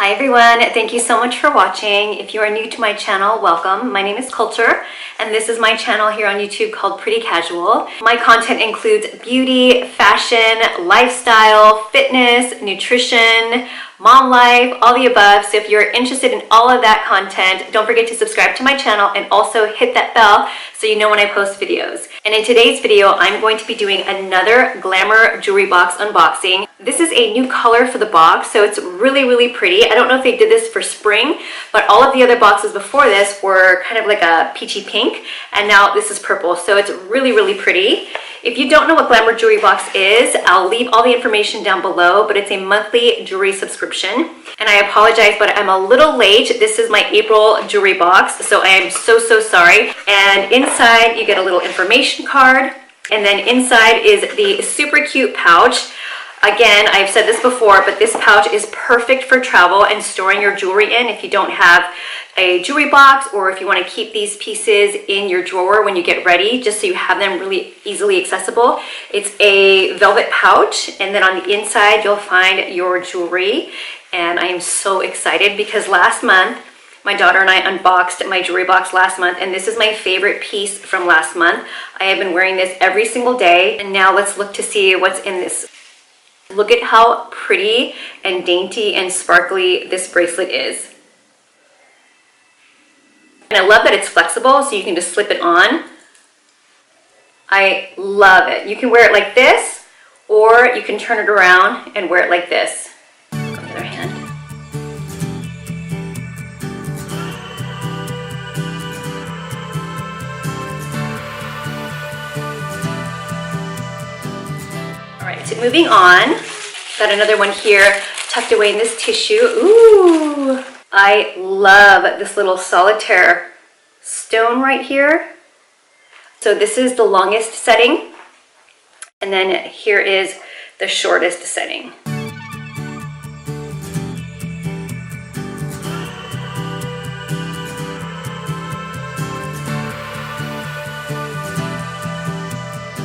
Hi everyone, thank you so much for watching. If you are new to my channel, welcome. My name is Culture and this is my channel here on YouTube called Pretty Casual. My content includes beauty, fashion, lifestyle, fitness, nutrition, mom life, all the above. So if you're interested in all of that content, don't forget to subscribe to my channel and also hit that bell so you know when I post videos. And in today's video, I'm going to be doing another Glamour Jewelry Box unboxing. This is a new color for the box, so it's really, really pretty. I don't know if they did this for spring, but all of the other boxes before this were kind of like a peachy pink, and now this is purple, so it's really, really pretty. If you don't know what Glamour Jewelry Box is, I'll leave all the information down below, but it's a monthly jewelry subscription. And I apologize, but I'm a little late. This is my April jewelry box, so I am so sorry. And inside you get a little information card, and then inside is the super cute pouch. Again, I've said this before, but this pouch is perfect for travel and storing your jewelry in if you don't have a jewelry box, or if you want to keep these pieces in your drawer when you get ready, just so you have them really easily accessible. It's a velvet pouch, and then on the inside you'll find your jewelry. And I am so excited because last month my daughter and I unboxed my jewelry box last month, and this is my favorite piece from last month. I have been wearing this every single day, and now let's look to see what's in this. Look at how pretty and dainty and sparkly this bracelet is. And I love that it's flexible, so you can just slip it on. I love it. You can wear it like this, or you can turn it around and wear it like this. On the other hand. All right, so moving on. Got another one here tucked away in this tissue. Ooh, I love this little solitaire stone right here. So this is the longest setting, and then here is the shortest setting.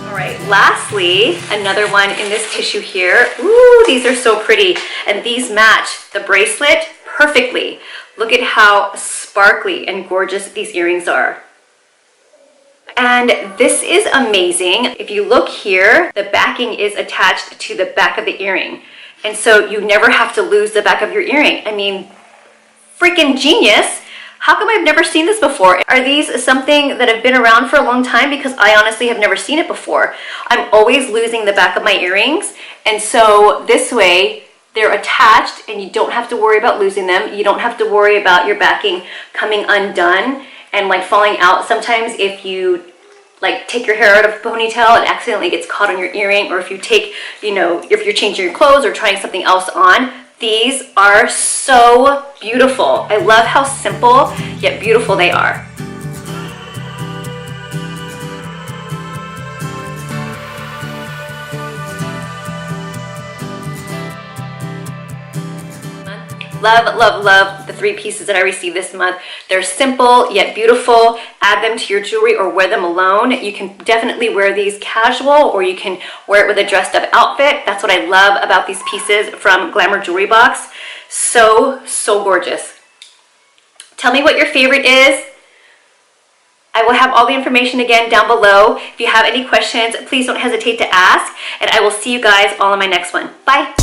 All right, lastly, another one in this tissue here. Ooh, these are so pretty, and these match the bracelet perfectly. Look at how sparkly and gorgeous these earrings are. And this is amazing. If you look here, the backing is attached to the back of the earring, and so you never have to lose the back of your earring. I mean, freaking genius. How come I've never seen this before? Are these something that have been around for a long time? Because I honestly have never seen it before. I'm always losing the back of my earrings, and so this way they're attached and you don't have to worry about losing them. You don't have to worry about your backing coming undone and like falling out. Sometimes if you like take your hair out of a ponytail, it accidentally gets caught on your earring, or if you take, if you're changing your clothes or trying something else on. These are so beautiful. I love how simple yet beautiful they are. Love, love, love the three pieces that I received this month. They're simple yet beautiful. Add them to your jewelry or wear them alone. You can definitely wear these casual, or you can wear it with a dressed up outfit. That's what I love about these pieces from Glamour Jewelry Box. So gorgeous. Tell me what your favorite is. I will have all the information again down below. If you have any questions, please don't hesitate to ask, and I will see you guys all in my next one. Bye.